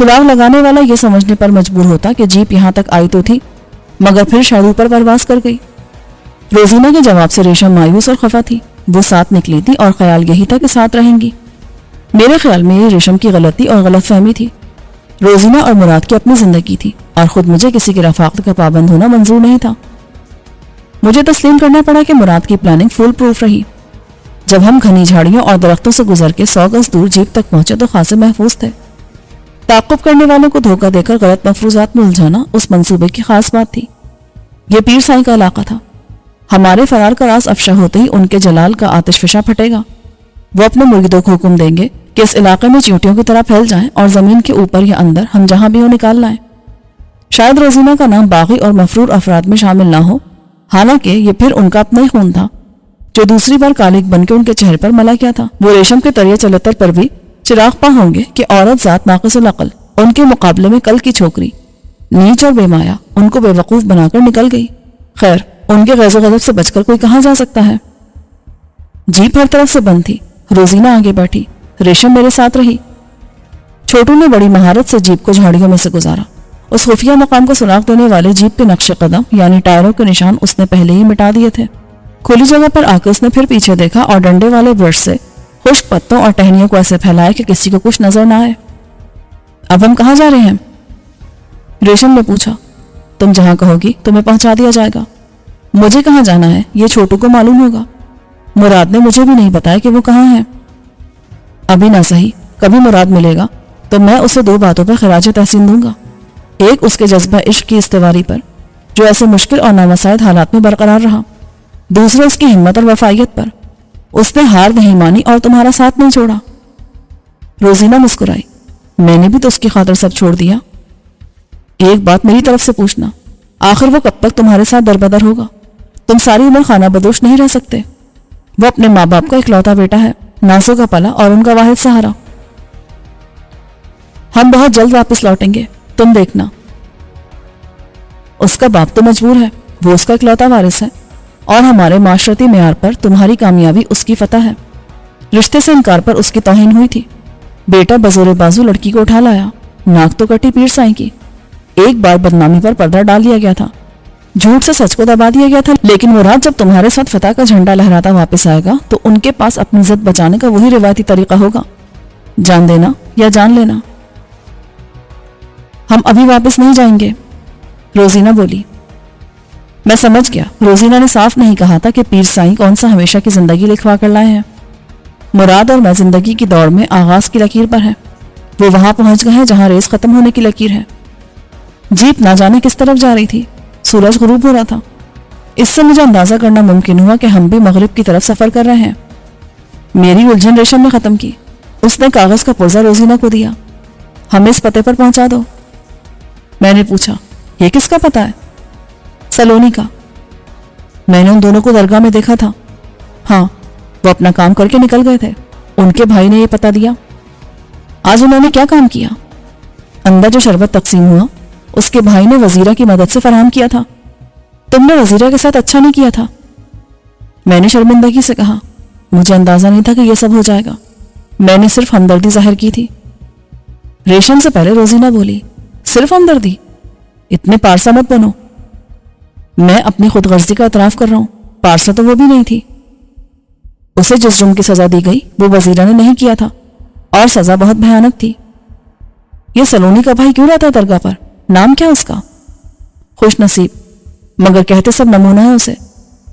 سراغ لگانے والا یہ سمجھنے پر مجبور ہوتا کہ جیپ یہاں تک آئی تو تھی مگر پھر شاید اوپر پرواز کر گئی۔ روزینہ کے جواب سے ریشم مایوس اور خفا تھی۔ وہ ساتھ نکلی تھی اور خیال یہی تھا کہ ساتھ رہیں گی۔ میرے خیال میں یہ ریشم کی غلطی اور غلط فہمی تھی۔ روزینہ اور مراد کی اپنی زندگی تھی اور خود مجھے کسی کی رفاقت کا پابند ہونا منظور نہیں تھا۔ مجھے تسلیم کرنا پڑا کہ مراد کی پلاننگ فول پروف رہی۔ جب ہم گھنی جھاڑیوں اور درختوں سے گزر کے 100 گز دور جیپ تک پہنچے تو خاصے محفوظ تھے۔ تعقب کرنے والوں کو دھوکہ دے کر غلط مفروضات میں الجھانا اس منصوبے کی خاص بات تھی۔ یہ پیر سائیں کا علاقہ تھا۔ ہمارے فرار کا راز افشا ہوتے ہی ان کے جلال کا آتش فشاں پھٹے گا۔ وہ اپنے مریدوں کو حکم دیں گے کہ اس علاقے میں چیونٹیوں کی طرح پھیل جائیں اور زمین کے اوپر یا اندر ہم جہاں بھی ہو نکال لائیں۔ شاید روزینہ کا نام باغی اور مفرور افراد میں شامل نہ ہو، حالانکہ یہ پھر ان کا اپنا ہی خون تھا جو دوسری بار کالک بن کے ان کے چہرے پر ملا کیا تھا۔ وہ ریشم کے تریے چلتر پر بھی چراغ پا ہوں گے کہ عورت ذات ناقص العقل ان کے مقابلے میں کل کی چھوکری نیچ اور بے مایا ان کو بے وقوف بنا کر نکل گئی۔ خیر، ان کے غیظ و غضب سے بچ کر کوئی کہاں جا سکتا ہے۔ جیپ ہر طرف سے بند تھی۔ روزینہ آگے بیٹھی، ریشم میرے ساتھ رہی۔ چھوٹو نے بڑی مہارت سے جیپ کو جھاڑیوں میں سے گزارا۔ اس خفیہ مقام کو سراغ دینے والے جیپ کے نقش قدم یعنی ٹائروں کے نشان اس نے پہلے ہی مٹا دیے تھے۔ کھلی جگہ پر آ کے اس نے پھر پیچھے دیکھا اور ڈنڈے والے برش سے خشک پتوں اور ٹہنیوں کو ایسے پھیلایا کہ کسی کو کچھ نظر نہ آئے۔ اب ہم کہاں جا رہے ہیں؟ ریشم نے پوچھا۔ تم جہاں کہو گی تمہیں پہنچا دیا جائے گا۔ مجھے کہاں جانا ہے یہ چھوٹو کو معلوم ہوگا۔ مراد نے مجھے بھی نہیں بتایا کہ وہ کہاں ہے۔ ابھی نہ صحیح، کبھی مراد ملے گا تو میں اسے 2 باتوں پر خراج تحسین دوں گا۔ ایک اس کے جذبہ عشق کی استواری پر جو ایسے مشکل اور نامساعد حالات میں برقرار رہا، دوسرا اس کی ہمت اور وفائیت پر۔ اس نے ہار نہیں مانی اور تمہارا ساتھ نہیں چھوڑا۔ روزینہ مسکرائی۔ میں نے بھی تو اس کی خاطر سب چھوڑ دیا۔ ایک بات میری طرف سے پوچھنا، آخر وہ کب تک تمہارے ساتھ دربدر ہوگا؟ تم ساری عمر خانہ بدوش نہیں رہ سکتے۔ وہ اپنے ماں باپ کا اکلوتا بیٹا ہے، ناسوں کا پلا اور ان کا واحد سہارا۔ ہم بہت جلد واپس لوٹیں گے، تم دیکھنا۔ اس کا باپ تو مجبور ہے، وہ اس کا اکلوتا وارث ہے، اور ہمارے معاشرتی معیار پر تمہاری کامیابی اس کی فتح ہے۔ رشتے سے انکار پر اس کی توہین ہوئی تھی۔ بیٹا بزور بازو لڑکی کو اٹھا لایا، ناک تو کٹی پیر سائیں کی۔ ایک بار بدنامی پر پردہ ڈال دیا گیا تھا، جھوٹ سے سچ کو دبا دیا گیا تھا، لیکن مراد جب تمہارے ساتھ فتح کا جھنڈا لہراتا واپس آئے گا تو ان کے پاس اپنی عزت بچانے کا وہی روایتی طریقہ ہوگا، جان دینا یا جان لینا۔ ہم ابھی واپس نہیں جائیں گے، روزینہ بولی۔ میں سمجھ گیا، روزینہ نے صاف نہیں کہا تھا کہ پیر سائیں کون سا ہمیشہ کی زندگی لکھوا کر لائے ہیں۔ مراد اور میں زندگی کی دوڑ میں آغاز کی لکیر پر ہیں۔ وہ وہاں پہنچ گئے ہیں جہاں ریس ختم ہونے کی لکیر ہے۔ جیپ نہ جانے کس طرف جا رہی تھی، سورج غروب ہو رہا تھا۔ اس سے مجھے اندازہ کرنا ممکن ہوا کہ ہم بھی مغرب کی طرف سفر کر رہے ہیں۔ میری الجھن ریشم نے ختم کی۔ اس نے کاغذ کا پرزہ روزینہ کو دیا۔ ہمیں اس پتے پر پہنچا دو۔ میں نے پوچھا، یہ کس کا پتہ ہے؟ سلونی کا۔ میں نے ان دونوں کو درگاہ میں دیکھا تھا۔ ہاں، وہ اپنا کام کر کے نکل گئے تھے۔ ان کے بھائی نے یہ پتہ دیا۔ آج انہوں نے کیا کام کیا؟ اندر جو شربت تقسیم ہوا اس کے بھائی نے وزیرہ کی مدد سے فراہم کیا تھا۔ تم نے وزیرہ کے ساتھ اچھا نہیں کیا تھا۔ میں نے شرمندگی سے کہا، مجھے اندازہ نہیں تھا کہ یہ سب ہو جائے گا۔ میں نے صرف ہمدردی ظاہر کی تھی۔ ریشم سے پہلے روزینہ بولی، صرف ہمدردی؟ اتنے پارسا مت بنو۔ میں اپنی خود غرضی کا اعتراف کر رہا ہوں، پارسا تو وہ بھی نہیں تھی۔ اسے جس جرم کی سزا دی گئی وہ وزیرہ نے نہیں کیا تھا، اور سزا بہت بھیانک تھی۔ یہ سلونی کا بھائی کیوں رہتا ہے درگاہ پر؟ نام کیا اس کا؟ خوش نصیب، مگر کہتے سب نمونہ ہے اسے۔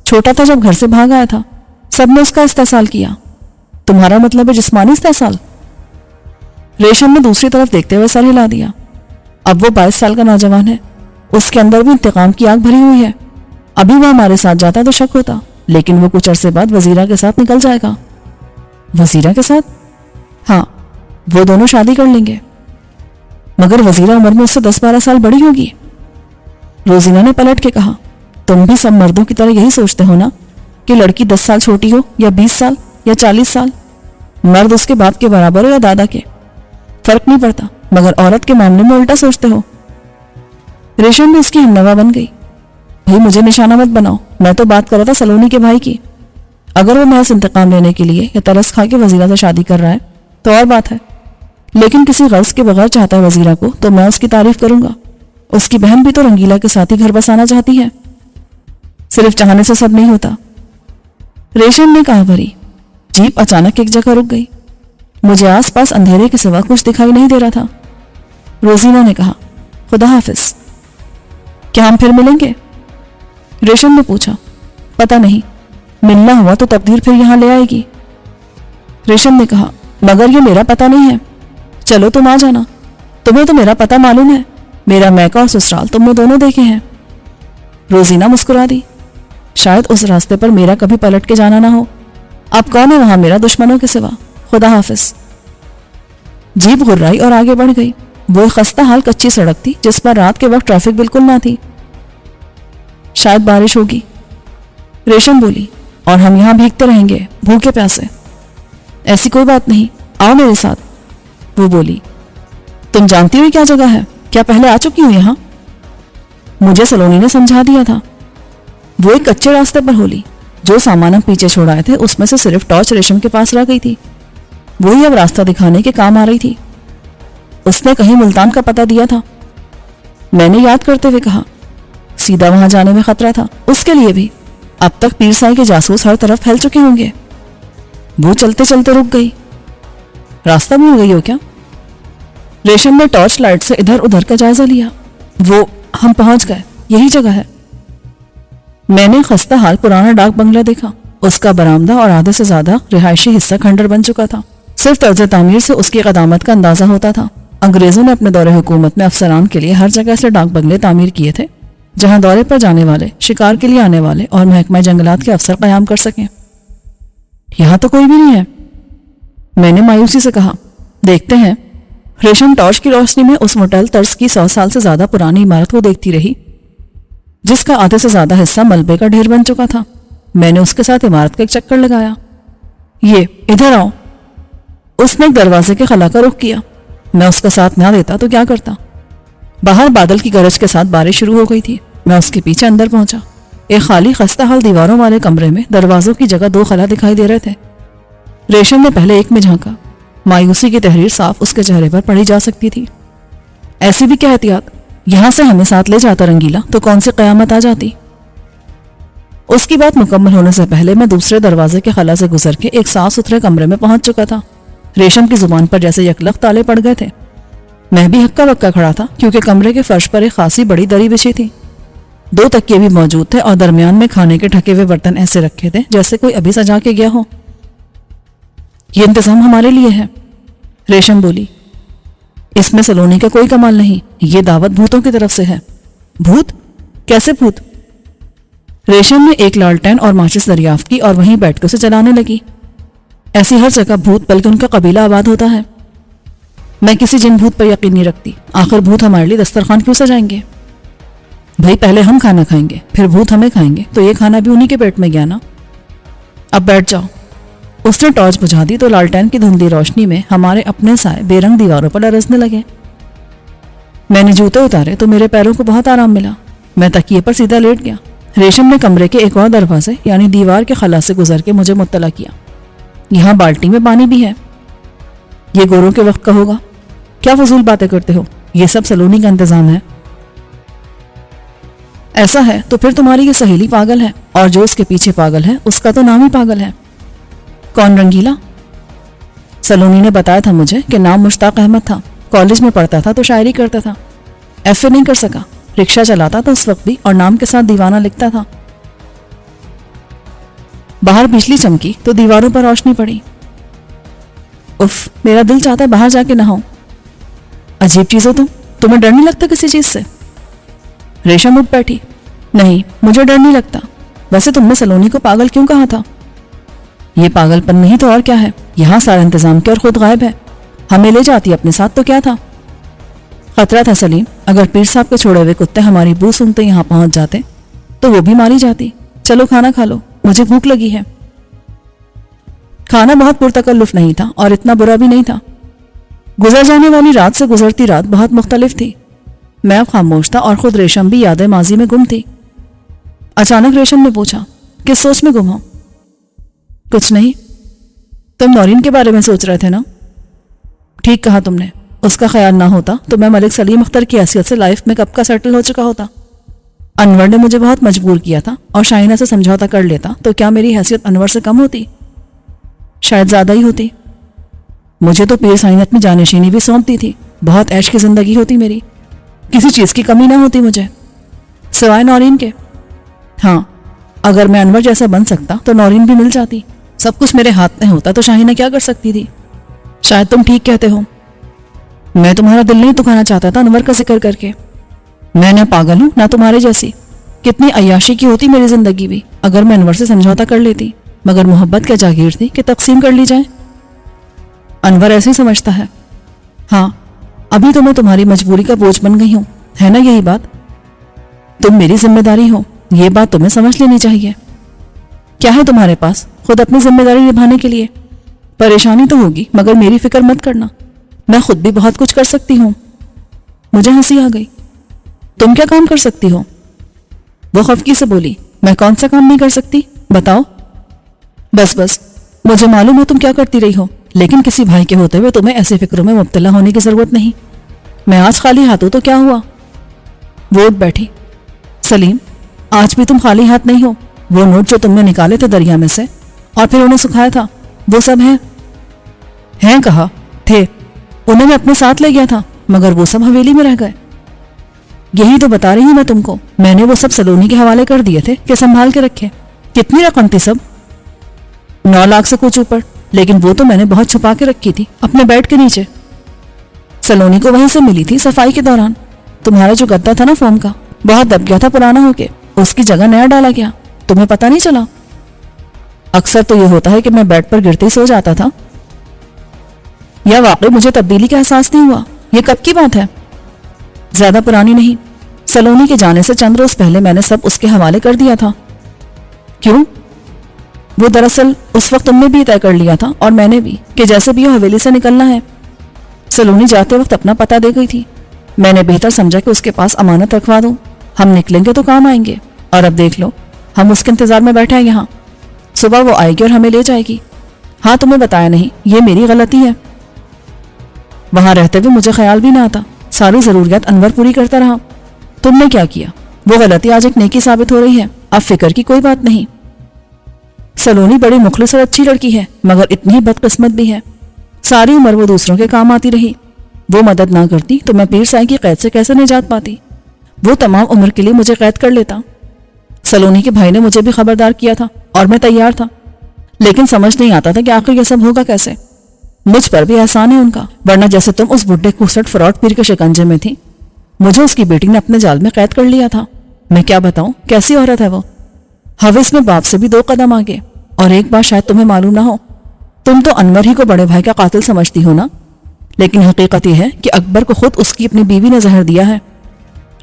چھوٹا تھا جب گھر سے بھاگ آیا تھا، سب نے اس کا استحصال کیا۔ تمہارا مطلب ہے جسمانی استحصال؟ ریشم نے دوسری طرف دیکھتے ہوئے سر ہلا دیا۔ اب وہ 22 سال کا نوجوان ہے، اس کے اندر بھی انتقام کی آگ بھری ہوئی ہے۔ ابھی وہ ہمارے ساتھ جاتا تو شک ہوتا، لیکن وہ کچھ عرصے بعد وزیرہ کے ساتھ نکل جائے گا۔ وزیرہ کے ساتھ؟ ہاں، وہ دونوں شادی کر لیں گے۔ مگر وزیرہ عمر میں اس سے 10-12 سال بڑی ہوگی۔ روزینہ نے پلٹ کے کہا، تم بھی سب مردوں کی طرح یہی سوچتے ہو نا کہ لڑکی 10 سال چھوٹی ہو یا 20 سال یا 40 سال، مرد اس کے باپ کے برابر ہو یا دادا کے، فرق نہیں پڑتا، مگر عورت کے معاملے میں الٹا سوچتے ہو۔ ریشم میں اس کی ہمنوا بن گئی۔ بھائی مجھے نشانہ مت بناؤ، میں تو بات کر رہا تھا سلونی کے بھائی کی۔ اگر وہ محض انتقام لینے کے لیے یا ترس کھا کے وزیرہ سے شادی کر رہا ہے تو اور بات ہے، لیکن کسی غرض کے بغیر چاہتا ہے وزیرہ کو تو میں اس کی تعریف کروں گا. اس کی بہن بھی تو رنگیلا کے ساتھ ہی گھر بسانا چاہتی ہے. صرف چاہنے سے سب نہیں ہوتا. ریشم نے کہا بھری. جیپ اچانک ایک جگہ رک گئی. مجھے آس پاس اندھیرے کے سوا کچھ دکھائی نہیں دے رہا تھا. روزینہ نے کہا خدا حافظ. کیا ہم پھر ملیں گے؟ ریشم نے پوچھا. پتہ نہیں، ملنا ہوا تو تقدیر پھر یہاں لے آئے گی. ریشم نے کہا مگر یہ میرا پتہ نہیں ہے. چلو تم آ جانا. تمہیں تو میرا پتہ معلوم ہے. میرا میکہ اور سسرال تم نے دونوں دیکھے ہیں. روزینہ مسکرا دی. شاید اس راستے پر میرا کبھی پلٹ کے جانا نہ ہو. اب کون ہے وہاں میرا دشمنوں کے سوا؟ خدا حافظ. جیپ غرائی اور آگے بڑھ گئی. وہ ایک خستہ حال کچی سڑک تھی جس پر رات کے وقت ٹریفک بالکل نہ تھی. شاید بارش ہوگی، ریشم بولی، اور ہم یہاں بھیگتے رہیں گے بھوکے پیاسے. ایسی کوئی بات نہیں، آؤ میرے ساتھ. وہ بولی. تم جانتی ہو کیا جگہ ہے؟ کیا پہلے آ چکی ہوں یہاں؟ مجھے سلونی نے سمجھا دیا تھا. وہ ایک کچے راستے پر ہولی. جو سامان ہم پیچھے چھوڑائے تھے اس میں سے صرف ٹارچ ریشم کے پاس رہ گئی تھی. وہی اب راستہ دکھانے کے کام آ رہی تھی. اس نے کہیں ملتان کا پتہ دیا تھا. میں نے یاد کرتے ہوئے کہا سیدھا وہاں جانے میں خطرہ تھا اس کے لیے بھی. اب تک پیر سائی کے جاسوس ہر طرف پھیل چکے ہوں گے. وہ چلتے چلتے رک گئی. راستہ بھول گئی ہو کیا؟ ریشم نے ٹارچ لائٹ سے ادھر ادھر کا جائزہ لیا. وہ ہم پہنچ گئے، یہی جگہ ہے. میں نے خستہ حال پرانا ڈاک بنگلہ دیکھا. اس کا برآمدہ اور آدھے سے زیادہ رہائشی حصہ کھنڈر بن چکا تھا. صرف طرز تعمیر سے اس کی قدامت کا اندازہ ہوتا تھا. انگریزوں نے اپنے دور حکومت میں افسران کے لیے ہر جگہ سے ڈاک بنگلے تعمیر کیے تھے جہاں دورے پر جانے والے، شکار کے لیے آنے والے اور محکمہ جنگلات کے افسر قیام کر سکیں. یہاں تو کوئی بھی نہیں ہے. میں نے مایوسی سے کہا دیکھتے ہیں. ریشم ٹارچ کی روشنی میں اس موٹل طرز کی 100 سال سے زیادہ پرانی عمارت کو دیکھتی رہی جس کا آدھے سے زیادہ حصہ ملبے کا ڈھیر بن چکا تھا. میں نے اس کے ساتھ عمارت کا ایک چکر لگایا. یہ ادھر آؤ. اس نے ایک دروازے کے خلا کا رخ کیا. میں اس کا ساتھ نہ دیتا تو کیا کرتا. باہر بادل کی گرج کے ساتھ بارش شروع ہو گئی تھی. میں اس کے پیچھے اندر پہنچا. ایک خالی خستہ حال دیواروں والے کمرے میں دروازوں کی جگہ 2 خلا دکھائی دے رہے تھے. ریشم نے پہلے ایک میں جھانکا. مایوسی کی تحریر صاف اس کے چہرے پر پڑھی جا سکتی تھی. ایسی بھی کیا احتیاط، یہاں سے ہمیں ساتھ لے جاتا رنگیلا تو کون سی قیامت آ جاتی. اس کی بات مکمل ہونے سے پہلے میں دوسرے دروازے کے خلا سے گزر کے ایک صاف ستھرے کمرے میں پہنچ چکا تھا. ریشم کی زبان پر جیسے یکلخت تالے پڑ گئے تھے. میں بھی ہکا بکا کھڑا تھا کیونکہ کمرے کے فرش پر ایک خاصی بڑی دری بچھی تھی. 2 تکیے بھی موجود تھے اور درمیان میں کھانے کے ڈھکے ہوئے برتن ایسے رکھے تھے جیسے کوئی ابھی سجا کے گیا ہو. یہ انتظام ہمارے لیے ہے، ریشم بولی. اس میں سلونی کا کوئی کمال نہیں. یہ دعوت بھوتوں کی طرف سے ہے. بھوت؟ کیسے بھوت؟ ریشم نے ایک لالٹین اور ماچس دریافت کی اور وہیں بیٹھ کر اسے چلانے لگی. ایسی ہر جگہ بھوت بلکہ ان کا قبیلہ آباد ہوتا ہے. میں کسی جن بھوت پر یقین نہیں رکھتی. آخر بھوت ہمارے لیے دسترخوان کیوں سجائیں گے؟ بھائی پہلے ہم کھانا کھائیں گے پھر بھوت ہمیں کھائیں گے تو یہ کھانا بھی انہی کے پیٹ میں گیا نا. اب بیٹھ جاؤ. اس نے ٹارچ بجھا دی تو لالٹین کی دھندلی روشنی میں ہمارے اپنے سائے بے رنگ دیواروں پر لرزنے لگے. میں نے جوتے اتارے تو میرے پیروں کو بہت آرام ملا. میں تکیے پر سیدھا لیٹ گیا. ریشم نے کمرے کے ایک اور دروازے یعنی دیوار کے خلا سے گزر کے مجھے مطلع کیا. یہاں بالٹی میں پانی بھی ہے. یہ گوروں کے وقت کا ہوگا. کیا فضول باتیں کرتے ہو، یہ سب سلونی کا انتظام ہے. ایسا ہے تو پھر تمہاری یہ سہیلی پاگل ہے اور جو اس کے پیچھے پاگل ہے اس کا تو نام ہی پاگل ہے. کون؟ رنگیلا. سلونی نے بتایا تھا مجھے کہ نام مشتاق احمد تھا. کالج میں پڑھتا تھا تو شاعری کرتا تھا. ایف اے نہیں کر سکا. رکشہ چلاتا تھا اس وقت بھی اور نام کے ساتھ دیوانہ لکھتا تھا. باہر بجلی چمکی تو دیواروں پر روشنی پڑی. اف، میرا دل چاہتا ہے باہر جا کے نہاؤں. عجیب چیز ہو تمہیں ڈر نہیں لگتا کسی چیز سے؟ ریشم اٹھ بیٹھی. نہیں، مجھے ڈر نہیں لگتا. ویسے تم نے سلونی کو پاگل کیوں کہا تھا؟ یہ پاگل پن نہیں تو اور کیا ہے. یہاں سارا انتظام کیا اور خود غائب ہے. ہمیں لے جاتی اپنے ساتھ تو کیا تھا. خطرہ تھا سلیم. اگر پیر صاحب کے چھوڑے ہوئے کتے ہماری بو سنتے یہاں پہنچ جاتے تو وہ بھی ماری جاتی. چلو کھانا کھا لو، مجھے بھوک لگی ہے. کھانا بہت پرتکلف نہیں تھا اور اتنا برا بھی نہیں تھا. گزر جانے والی رات سے گزرتی رات بہت مختلف تھی. میں اب خاموش تھا اور خود ریشم بھی یادیں ماضی میں گم تھی. اچانک ریشم نے پوچھا کس سوچ میں گم ہو؟ کچھ نہیں. تم نورین کے بارے میں سوچ رہے تھے نا؟ ٹھیک کہا تم نے، اس کا خیال نہ ہوتا تو میں ملک سلیم اختر کی حیثیت سے لائف میں کب کا سیٹل ہو چکا ہوتا۔ انور نے مجھے بہت مجبور کیا تھا، اور شاہینہ سے سمجھوتا کر لیتا تو کیا میری حیثیت انور سے کم ہوتی؟ شاید زیادہ ہی ہوتی۔ مجھے تو پیر سائنت میں جانشینی بھی سونپتی تھی، بہت عیش کی زندگی ہوتی میری، کسی چیز کی کمی نہ ہوتی مجھے سوائے نورین کے۔ ہاں، اگر میں انور جیسا بن سکتا تو نورین بھی مل جاتی، سب کچھ میرے ہاتھ میں ہوتا تو شاہینہ کیا کر سکتی تھی؟ شاید تم ٹھیک کہتے ہو، میں تمہارا دل نہیں دکھانا چاہتا تھا انور کا ذکر کر کے۔ میں نہ پاگل ہوں نہ تمہارے جیسی، کتنی عیاشی کی ہوتی میری زندگی بھی اگر میں انور سے سمجھوتا کر لیتی، مگر محبت کیا جاگیر تھی کہ تقسیم کر لی جائے؟ انور ایسے ہی سمجھتا ہے۔ ہاں، ابھی تو میں تمہاری مجبوری کا بوجھ بن گئی ہوں، ہے نا یہی بات؟ تم میری ذمہ داری ہو، یہ بات تمہیں سمجھ لینی چاہیے۔ کیا ہے تمہارے پاس خود اپنی ذمہ داری نبھانے کے لیے؟ پریشانی تو ہوگی مگر میری فکر مت کرنا، میں خود بھی بہت کچھ کر سکتی ہوں۔ مجھے ہنسی آ گئی۔ تم کیا کام کر سکتی ہو؟ وہ خفگی سے بولی، میں کون سا کام نہیں کر سکتی بتاؤ؟ بس مجھے معلوم ہے تم کیا کرتی رہی ہو، لیکن کسی بھائی کے ہوتے ہوئے تمہیں ایسے فکروں میں مبتلا ہونے کی ضرورت نہیں۔ میں آج خالی ہاتھ ہوں تو کیا ہوا؟ وہ اٹھ بیٹھی۔ سلیم، آج بھی تم خالی ہاتھ نہیں ہو، وہ نوٹ جو تم نے نکالے تھے دریا میں سے اور پھر انہیں سکھایا تھا، وہ سب ہیں کہا تھے، انہیں میں اپنے ساتھ لے گیا تھا مگر وہ سب حویلی میں رہ گئے۔ یہی تو بتا رہی ہوں میں تم کو، میں نے وہ سب سلونی کے حوالے کر دیے تھے کہ سنبھال کے رکھے۔ کتنی رقم تھی؟ سب 9 لاکھ سے کچھ اوپر، لیکن وہ تو میں نے بہت چھپا کے رکھی تھی اپنے بیڈ کے نیچے۔ سلونی کو وہیں سے ملی تھی صفائی کے دوران۔ تمہارا جو گدا تھا نا فوم کا، بہت دب گیا تھا پرانا ہو کے، اس کی جگہ نیا ڈالا گیا، تمہیں پتہ نہیں چلا؟ اکثر تو یہ ہوتا ہے کہ میں بیڈ پر گرتے ہی سو جاتا تھا، یا واقعی مجھے تبدیلی کا احساس نہیں ہوا؟ یہ کب کی بات ہے؟ زیادہ پرانی نہیں، سلونی کے جانے سے چند روز پہلے میں نے سب اس کے حوالے کر دیا تھا۔ کیوں؟ وہ دراصل اس وقت تم نے بھی طے کر لیا تھا اور میں نے بھی کہ جیسے بھی یہ حویلی سے نکلنا ہے۔ سلونی جاتے وقت اپنا پتہ دے گئی تھی، میں نے بہتر سمجھا کہ اس کے پاس امانت رکھوا دوں، ہم نکلیں گے تو کام آئیں گے، اور اب دیکھ لو ہم اس کے انتظار میں بیٹھے ہیں یہاں، صبح وہ آئے گی اور ہمیں لے جائے گی۔ ہاں، تمہیں بتایا نہیں، یہ میری غلطی ہے، وہاں رہتے ہوئے مجھے خیال بھی نہ آتا، ساری ضروریات انور پوری کرتا رہا۔ تم نے کیا کیا؟ وہ غلطی آج ایک نیکی ثابت ہو رہی ہے، اب فکر کی کوئی بات نہیں۔ سلونی بڑی مخلص اور اچھی لڑکی ہے مگر اتنی بد قسمت بھی ہے، ساری عمر وہ دوسروں کے کام آتی رہی، وہ مدد نہ کرتی تو میں پیر سائی کی قید سے کیسے نجات پاتی؟ وہ تمام عمر کے لیے مجھے قید کر لیتا۔ سلونی کے بھائی نے مجھے بھی خبردار کیا تھا اور میں تیار تھا، لیکن سمجھ نہیں آتا تھا کہ آخر یہ سب ہوگا کیسے۔ مجھ پر بھی احسان ہے ان کا، ورنہ جیسے تم اس بڈھے کوسٹ فراڈ پیر کے شکنجے میں تھی، مجھے اس کی بیٹی نے اپنے جال میں قید کر لیا تھا۔ میں کیا بتاؤں کیسی عورت ہے وہ، حوث میں باپ سے بھی 2 قدم آگے۔ اور ایک بات شاید تمہیں معلوم نہ ہو، تم تو انور ہی کو بڑے بھائی کا قاتل سمجھتی ہو نا، لیکن حقیقت یہ ہے کہ اکبر کو خود اس کی اپنی بیوی نے زہر دیا ہے۔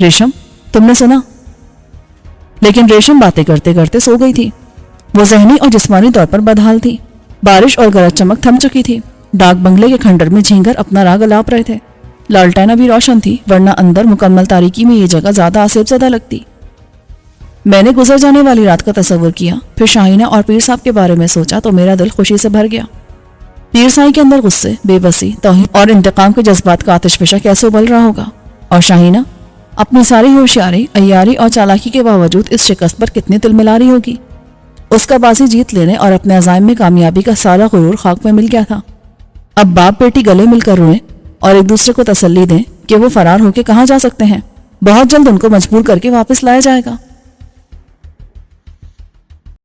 ریشم، تم نے سنا؟ لیکن ریشم باتیں کرتے کرتے سو گئی تھی، وہ ذہنی اور جسمانی طور پر بدحال تھی۔ بارش اور گرج چمک تھم چکی تھی، ڈاک بنگلے کے کھنڈر میں جھینگر اپنا راگ الاپ رہے تھے، لالٹین ابھی روشن تھی ورنہ اندر مکمل تاریکی میں یہ جگہ زیادہ آسیب زدہ لگتی۔ میں نے گزر جانے والی رات کا تصور کیا، پھر شاہینہ اور پیر صاحب کے بارے میں سوچا تو میرا دل خوشی سے بھر گیا۔ پیر صاحب کے اندر غصے، بے بسی، توہین اور انتقام کے جذبات کا آتش فشاں کیسے ابل رہا ہوگا، اور شاہینہ اپنی ساری ہوشیاری، عیاری اور چالاکی کے باوجود اس شکست پر کتنی تل ملا رہی ہوگی۔ اس کا باسی جیت لینے اور اپنے عزائم میں کامیابی کا سارا غرور خاک میں مل گیا تھا۔ اب باپ بیٹی گلے مل کر روئیں اور ایک دوسرے کو تسلی دیں کہ وہ فرار ہو کے کہاں جا سکتے ہیں، بہت جلد ان کو مجبور کر کے واپس لایا جائے گا۔